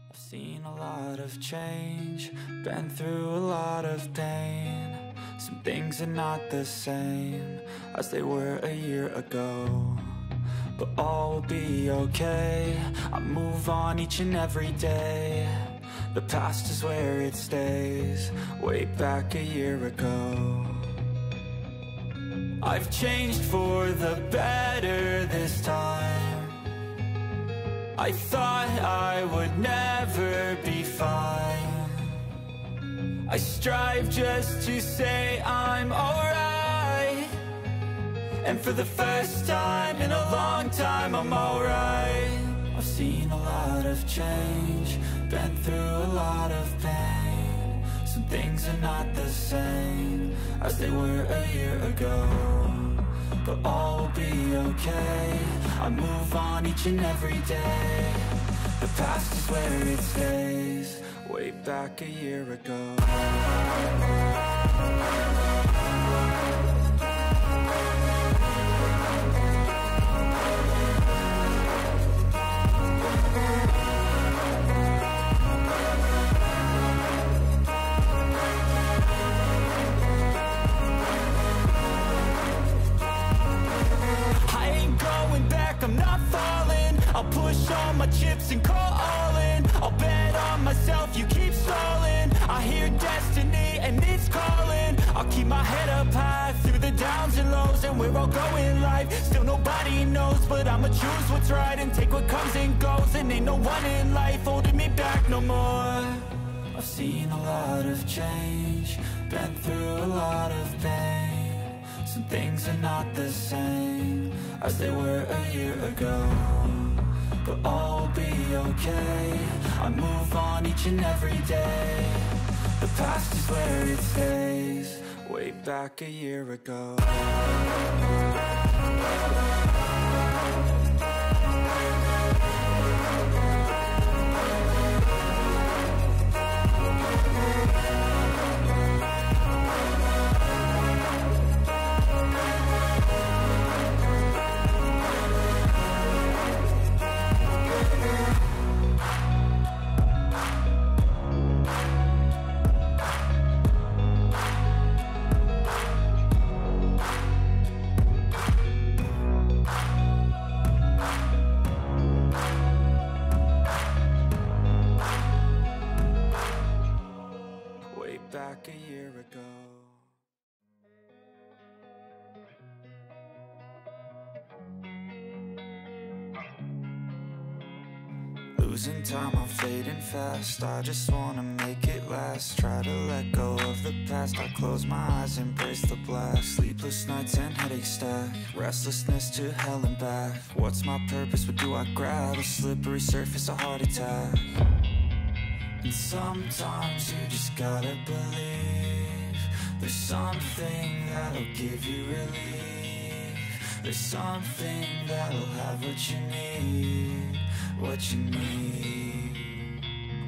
I've seen a lot of change, been through a lot of pain. Some things are not the same as they were a year ago, but all will be okay. I move on each and every day. The past is where it stays, way back a year ago. I've changed for the better this time. I thought I would never be fine. I strive just to say I'm alright, and for the first time in a long time I'm alright. I've seen a lot of change, been through a lot of pain. Some things are not the same as they were a year ago, but all will be okay. I move on each and every day. The past is where it stays, way back a year ago. I'm not falling, I'll push all my chips and call all in. I'll bet on myself, you keep stalling. I hear destiny and it's calling. I'll keep my head up high through the downs and lows, and we're all going in life. Still nobody knows, but I'ma choose what's right and take what comes and goes. And ain't no one in life holding me back no more. I've seen a lot of change, been through a lot of pain. Some things are not the same as they were a year ago, but all will be okay. I move on each and every day. The past is where it stays, way back a year ago. Back a year ago. Losing time, I'm fading fast. I just wanna make it last. Try to let go of the past. I close my eyes, embrace the blast. Sleepless nights and headaches stack. Restlessness to hell and back. What's my purpose? What do I grab? A slippery surface, a heart attack. And sometimes you just gotta believe there's something that'll give you relief. There's something that'll have what you need, what you need.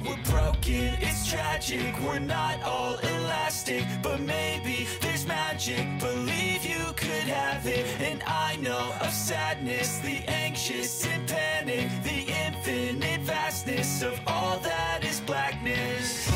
We're broken, it's tragic, we're not all elastic, but maybe there's magic. Believe you could have it. And I know of sadness, the anxious and panic, the infinite vastness of all that is blackness.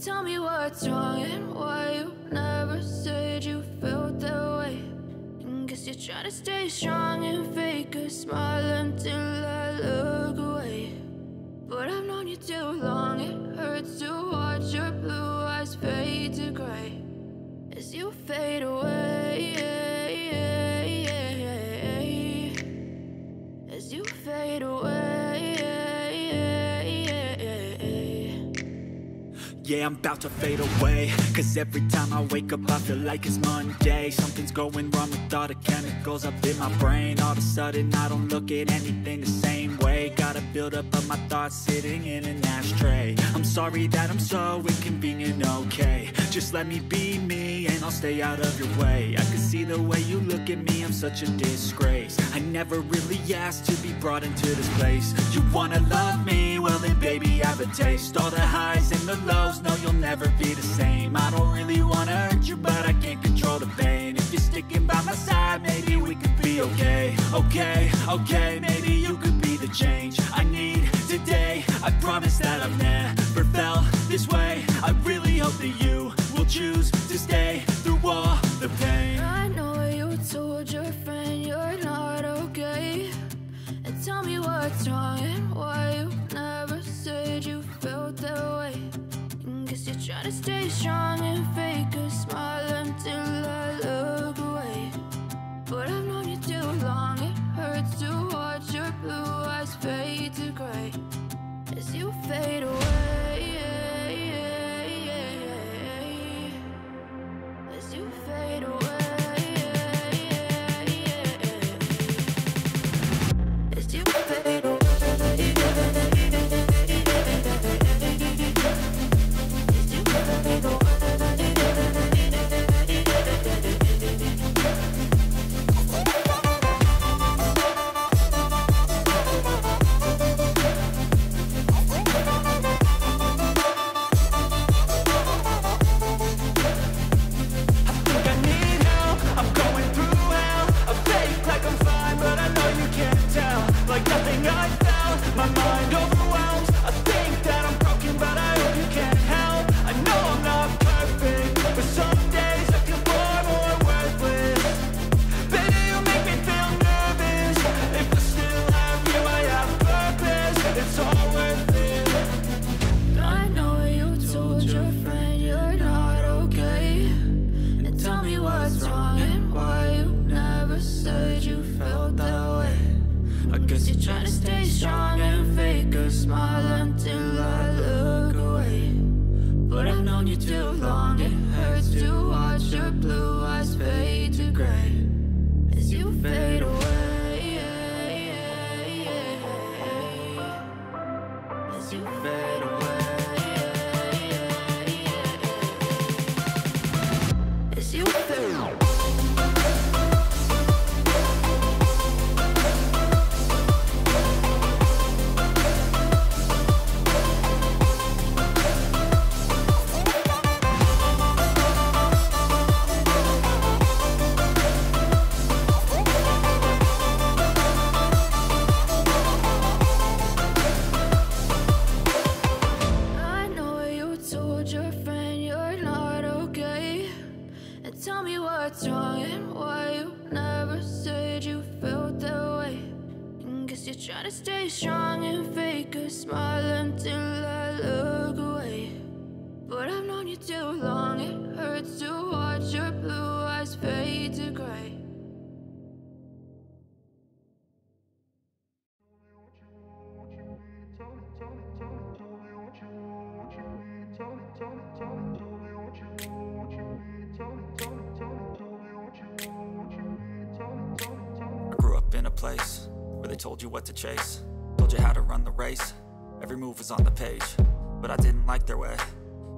tell me what's wrong and why you never said you felt that way. And guess you're trying to stay strong and fake a smile until I look away. But I've known you too long, it hurts to watch your blue eyes fade to gray as you fade away, as you fade away. Yeah, I'm about to fade away, cause every time I wake up I feel like it's Monday. Something's going wrong with all the chemicals up in my brain. All of a sudden I don't look at anything the same way. Got a buildup of my thoughts sitting in an ashtray. I'm sorry that I'm so inconvenient, okay. Just let me be me and I'll stay out of your way. I can see the way you look at me, I'm such a disgrace. I never really asked to be brought into this place. You wanna love me? Well then baby I have a taste. All the highs and the lows, no you'll never be the same. I don't really wanna hurt you but I can't control the pain. If you're sticking by my side maybe we could be okay. Okay, maybe you could be the change I need today. I promise that I've never felt this way. I really hope that you will choose to stay through all the pain. I know you told your friend you're not okay, and tell me what's wrong and why you never said you felt that way. And guess you're trying to stay strong and fake a smile until I look away. But I've known you too long, it hurts to watch your blue eyes fade to gray as you fade away, as you fade away, as you fade away. Like nothing I felt, my mind overwhelms. I think that I'm broken, but I hope you can't help. I know I'm not perfect, but some days I feel far more worthless. Baby, you make me feel nervous. If I still have you, I have purpose. It's all worth it. I know you told your friend you're not okay, and tell me what's wrong and why you never said you felt that way. I guess you're trying to stay strong and fake a smile until I look away. But I've known you too long, it hurts to watch your blue eyes fade to gray as you fade away, as you fade away, as you fade away. Tell me what's wrong and why you never said you felt that way. And guess you're trying to stay strong and fake a smile until I look away. But I've known you too long, it hurts to watch your blue eyes fade to gray. I grew up in a place where they told you what to chase, told you how to run the race. Every move was on the page, but I didn't like their way.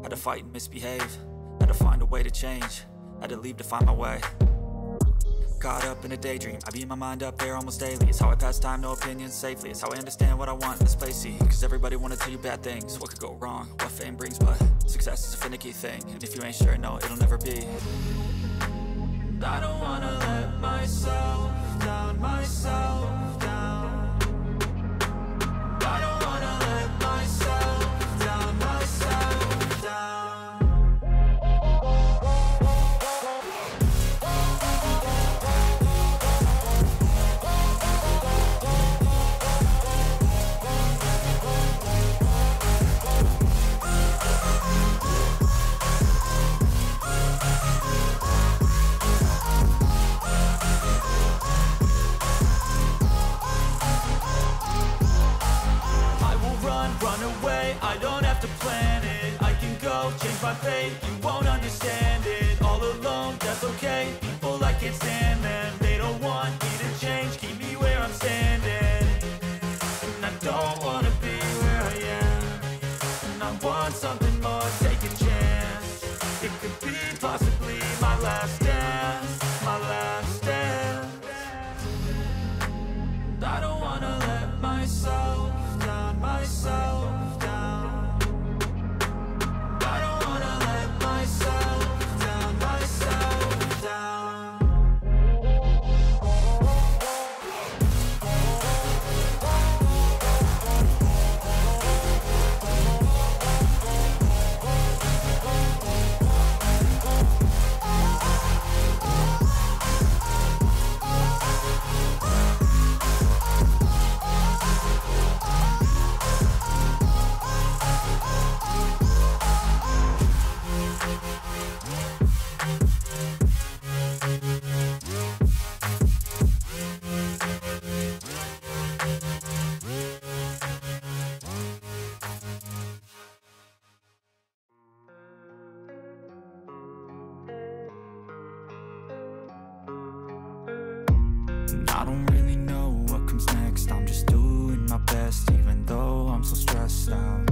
Had to fight and misbehave, had to find a way to change, had to leave to find my way. Caught up in a daydream, I beat my mind up there almost daily. It's how I pass time, no opinions safely. It's how I understand what I want in this place, see. Cause everybody wanna tell you bad things, what could go wrong, what fame brings. But success is a finicky thing, and if you ain't sure, no, it'll never be. I don't wanna let myself down, myself down. I don't wanna let myself down, myself down. change my fate, you won't understand it. All alone, that's okay, people I can't stand them. They don't want me to change, keep me where I'm standing. And I don't wanna be where I am, and I want something more, take a chance. It could be possibly my last dance, my last dance. And I don't wanna let myself down, myself down. I don't wanna let myself down, myself down. I don't really know what comes next. I'm just doing my best, even though I'm so stressed out.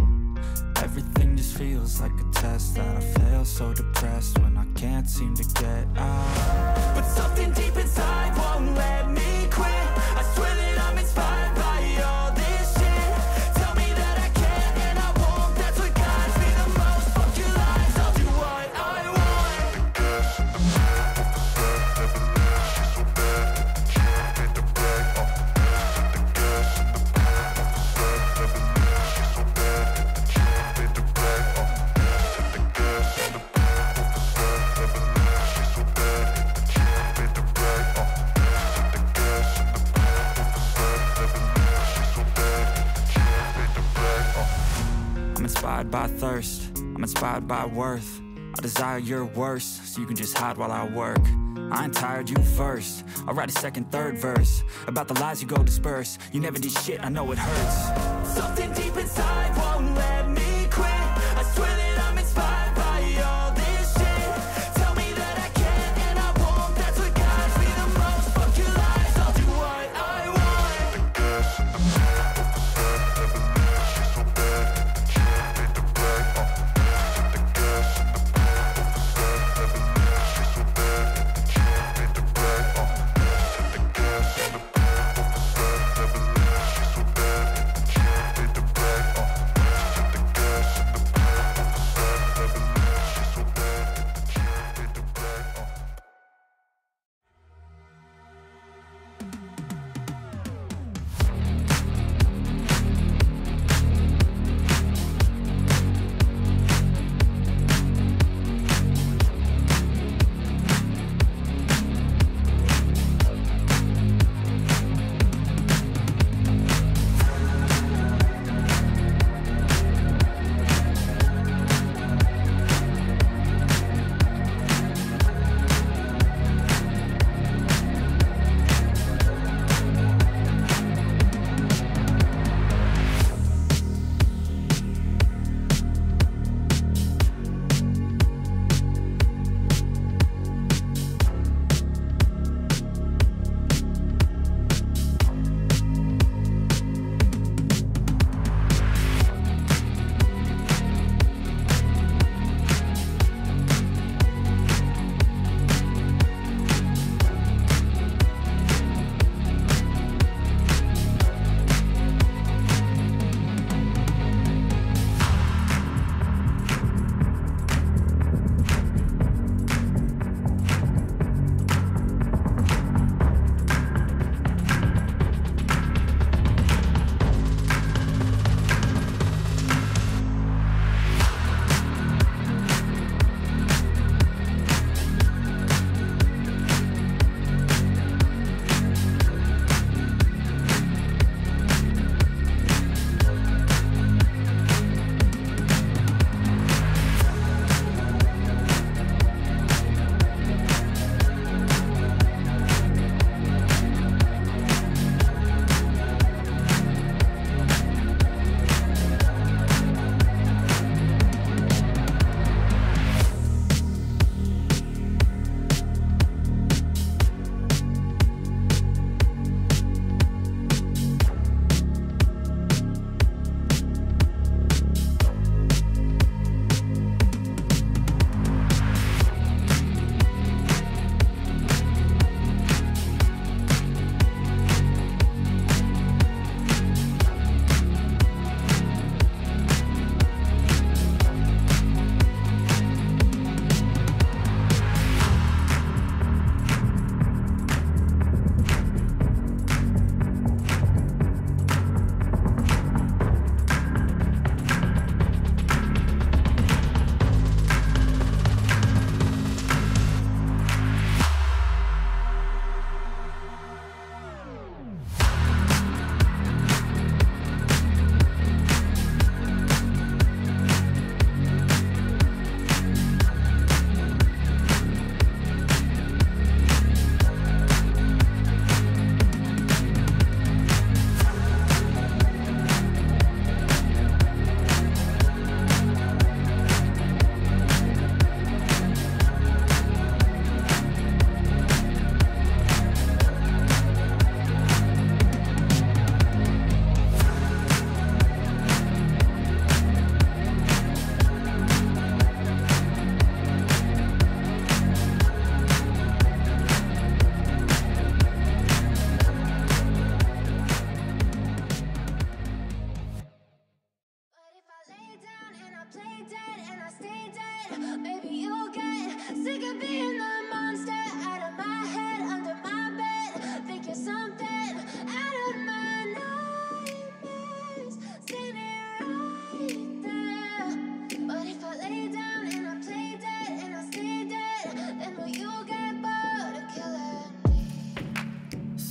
Everything just feels like a test that I fail, so depressed when I can't seem to get out. But something deep inside won't let me quit. I swear that I'm inspired by all this shit. Tell me that I can and I won't, that's what guides me the most. Fuck your lies, I'll do what I want. The gas in the middle of the set, never leaves, she's so bad. I'm inspired by thirst, I'm inspired by worth. I desire your worst, so you can just hide while I work. I ain't tired, you first. I'll write a second, third verse about the lies you go disperse. You never did shit, I know it hurts. Something deep inside won't let me quit. I swear that I'm inspired by all this shit. Tell me that I can and I won't, that's what guides me the most. Fuck your lies, I'll do what I want. The gas in the middle of the set, never leaves, she's so bad. Made the bag, the gas in the middle of the set, never leaves, she's so bad. Made the bag, the gas in the middle of the set, never leaves, she's so bad. Made the bag, the gas.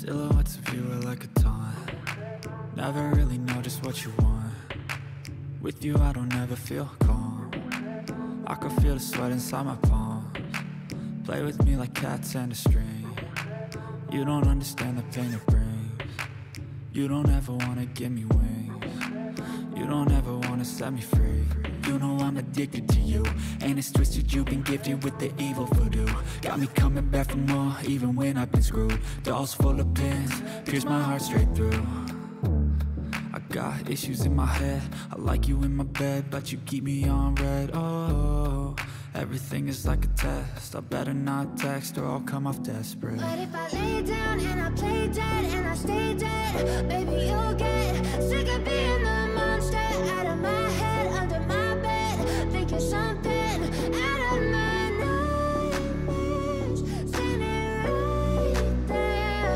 Silhouettes of you are like a taunt. Never really know just what you want. With you I don't ever feel calm. I can feel the sweat inside my palms. Play with me like cats and a string. You don't understand the pain it brings. You don't ever wanna give me wings. You don't ever wanna set me free. You know I'm addicted to you, and it's twisted, you've been gifted with the evil voodoo. Got me coming back for more, even when I've been screwed. Dolls full of pins, pierce my heart straight through. I got issues in my head, I like you in my bed, but you keep me on red. Oh, everything is like a test, I better not text or I'll come off desperate. But if I lay down and I play dead and I stay dead, baby you'll get sick of being the monster out of my head, under my bed, thinking something out of my nightmares, standing right there.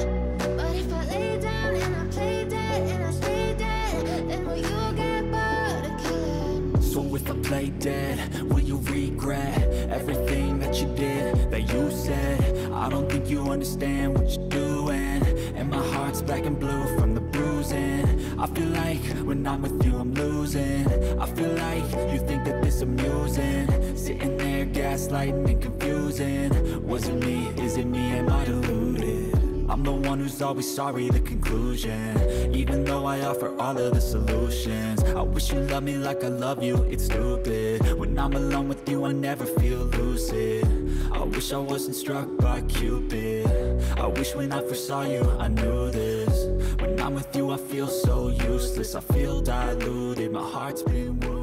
But if I lay down and I play dead and I stay dead, then will you get bored of killing? So if I play dead, will you regret everything that you did, that you said? I don't think you understand what you're doing, and my heart's black and blue from the bruising. I feel like when I'm with you I'm losing. I feel like you think that this amusing, sitting there gaslighting and confusing. Was it me? Is it me? Am I deluded? I'm the one who's always sorry, the conclusion, even though I offer all of the solutions. I wish you loved me like I love you, it's stupid. When I'm alone with you I never feel lucid. I wish I wasn't struck by Cupid. I wish when I first saw you I knew this. When I'm with you I feel so useless, I feel diluted, my heart's been wounded.